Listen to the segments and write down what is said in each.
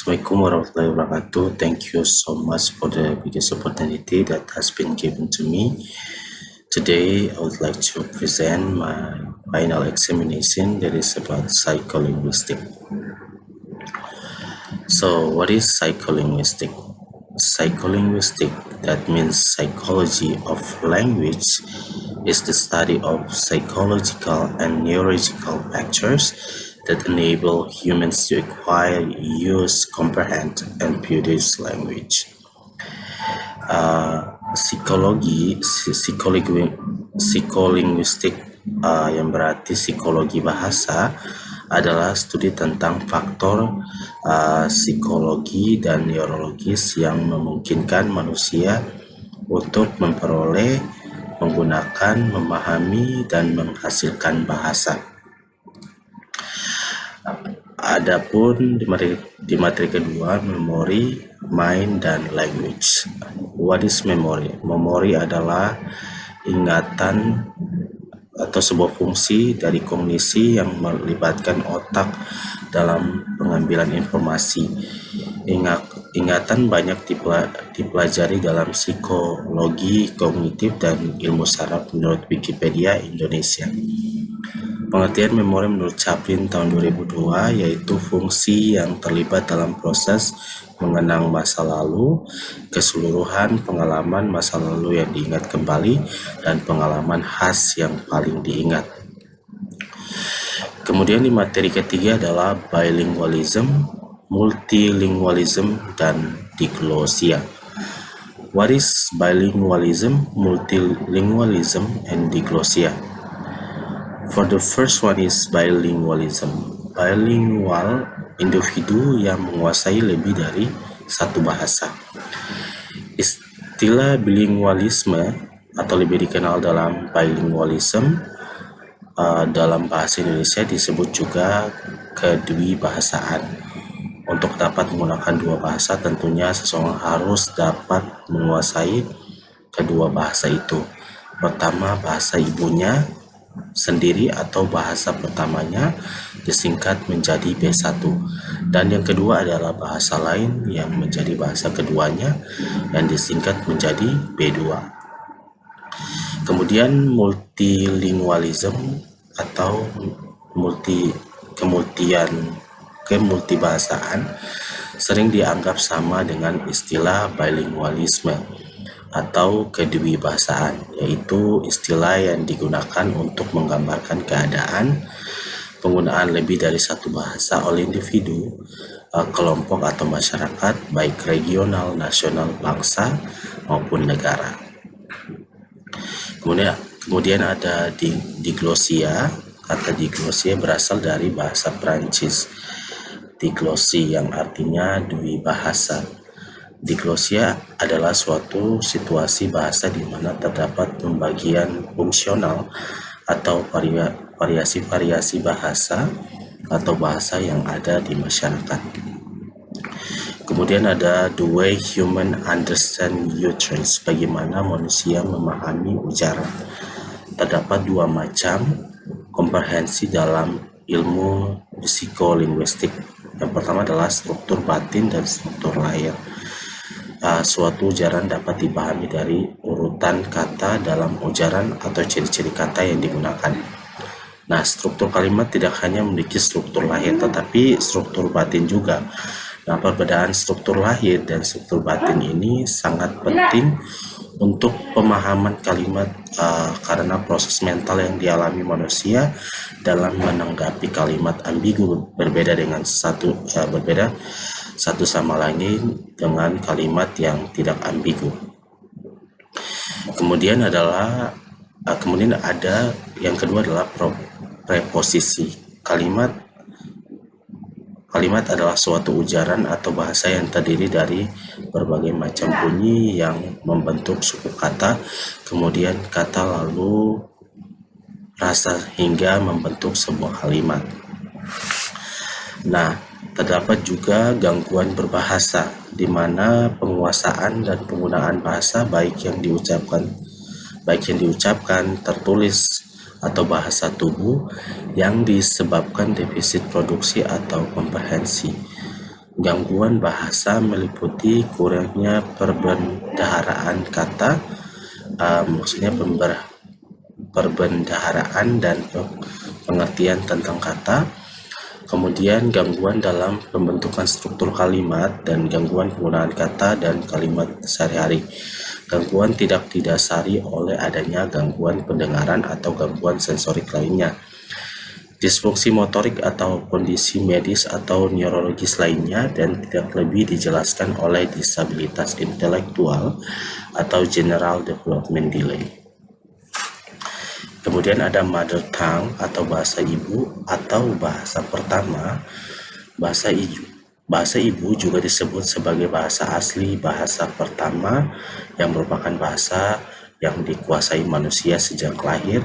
Assalamualaikum warahmatullahi wabarakatuh. Thank you so much for the biggest opportunity that has been given to me. Today, I would like to present my final examination that is about psycholinguistic. So, what is psycholinguistic? Psycholinguistic, that means psychology of language, is the study of psychological and neurological factors that enable humans to acquire, use, comprehend, and produce language. Psikolinguistik yang berarti psikologi bahasa adalah studi tentang faktor psikologi dan neurologis yang memungkinkan manusia untuk memperoleh, menggunakan, memahami, dan menghasilkan bahasa. Adapun di materi kedua, memory, mind, dan language. What is memory? Memory adalah ingatan atau sebuah fungsi dari kognisi yang melibatkan otak dalam pengambilan informasi. Ingatan banyak dipelajari dalam psikologi kognitif dan ilmu saraf menurut Wikipedia Indonesia. Pengertian memori menurut Chaplin tahun 2002 yaitu fungsi yang terlibat dalam proses mengenang masa lalu, keseluruhan pengalaman masa lalu yang diingat kembali, dan pengalaman khas yang paling diingat. Kemudian di materi ketiga adalah bilingualism, multilingualism, dan diglosia. What is bilingualism, multilingualism, and diglosia? For the first one is bilingualism. Bilingual, individu yang menguasai lebih dari satu bahasa. Istilah bilingualisme atau lebih dikenal dalam bilingualism dalam bahasa Indonesia disebut juga kedwibahasaan. Untuk dapat menggunakan dua bahasa, tentunya seseorang harus dapat menguasai kedua bahasa itu. Pertama, bahasa ibunya sendiri atau bahasa pertamanya disingkat menjadi B1, dan yang kedua adalah bahasa lain yang menjadi bahasa keduanya yang disingkat menjadi B2. Kemudian multilingualism atau kemultibahasaan sering dianggap sama dengan istilah bilingualisme atau kedwibahasaan, yaitu istilah yang digunakan untuk menggambarkan keadaan penggunaan lebih dari satu bahasa oleh individu, kelompok atau masyarakat, baik regional, nasional, bangsa, maupun negara. Kemudian ada diglosia. Kata diglosia berasal dari bahasa Prancis, diglosi, yang artinya dwibahasa. Diglosia adalah suatu situasi bahasa di mana terdapat pembagian fungsional atau variasi-variasi bahasa atau bahasa yang ada di masyarakat. Kemudian ada the way human understand utterance, bagaimana manusia memahami ujaran. Terdapat dua macam komprehensi dalam ilmu psikolinguistik. Yang pertama adalah struktur batin dan struktur lahir. Suatu ujaran dapat dipahami dari urutan kata dalam ujaran atau ciri-ciri kata yang digunakan. Nah, struktur kalimat tidak hanya memiliki struktur lahir, tetapi struktur batin juga. Nah, perbedaan struktur lahir dan struktur batin ini sangat penting untuk pemahaman kalimat karena proses mental yang dialami manusia dalam menanggapi kalimat ambigu berbeda satu sama lain dengan kalimat yang tidak ambigu. Kemudian ada yang kedua adalah preposisi. Kalimat adalah suatu ujaran atau bahasa yang terdiri dari berbagai macam bunyi yang membentuk suku kata, kemudian kata, lalu rasa, hingga membentuk sebuah kalimat. Nah, terdapat juga gangguan berbahasa, di mana penguasaan dan penggunaan bahasa baik yang diucapkan, tertulis, atau bahasa tubuh yang disebabkan defisit produksi atau komprehensi. Gangguan bahasa meliputi kurangnya perbendaharaan kata, maksudnya perbendaharaan dan pengertian tentang kata. Kemudian gangguan dalam pembentukan struktur kalimat dan gangguan penggunaan kata dan kalimat sehari-hari. Gangguan tidak didasari oleh adanya gangguan pendengaran atau gangguan sensorik lainnya. Disfungsi motorik atau kondisi medis atau neurologis lainnya, dan tidak lebih dijelaskan oleh disabilitas intelektual atau general development delay. Kemudian ada mother tongue atau bahasa ibu atau bahasa pertama. Bahasa ibu juga disebut sebagai bahasa asli, bahasa pertama, yang merupakan bahasa yang dikuasai manusia sejak lahir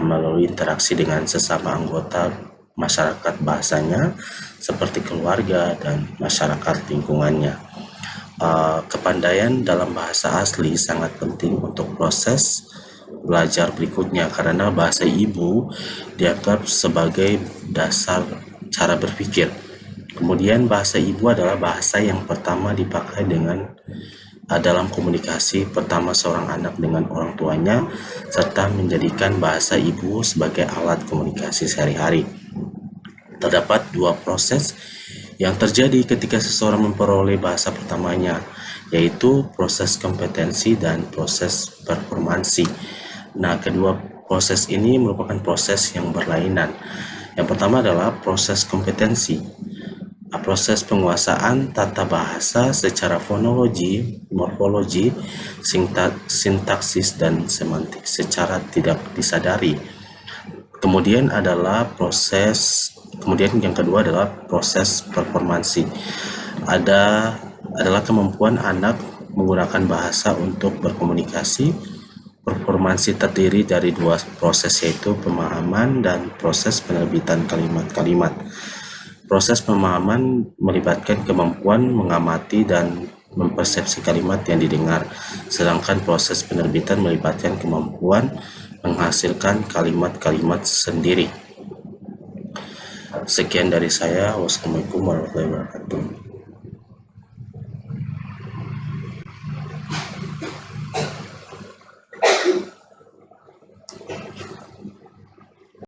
melalui interaksi dengan sesama anggota masyarakat bahasanya seperti keluarga dan masyarakat lingkungannya. Kepandaian dalam bahasa asli sangat penting untuk proses belajar berikutnya, karena bahasa ibu dianggap sebagai dasar cara berpikir. Kemudian bahasa ibu adalah bahasa yang pertama dipakai dalam komunikasi pertama seorang anak dengan orang tuanya, serta menjadikan bahasa ibu sebagai alat komunikasi sehari-hari. Terdapat dua proses yang terjadi ketika seseorang memperoleh bahasa pertamanya, yaitu proses kompetensi dan proses performansi. Nah, kedua proses ini merupakan proses yang berlainan. Yang pertama adalah proses kompetensi, proses penguasaan tata bahasa secara fonologi, morfologi, sintaksis, dan semantik secara tidak disadari. Kemudian yang kedua adalah proses performansi. Adalah kemampuan anak menggunakan bahasa untuk berkomunikasi. Performansi terdiri dari dua proses, yaitu pemahaman dan proses penerbitan kalimat-kalimat. Proses pemahaman melibatkan kemampuan mengamati dan mempersepsi kalimat yang didengar, sedangkan proses penerbitan melibatkan kemampuan menghasilkan kalimat-kalimat sendiri. Sekian dari saya. Wassalamualaikum warahmatullahi wabarakatuh.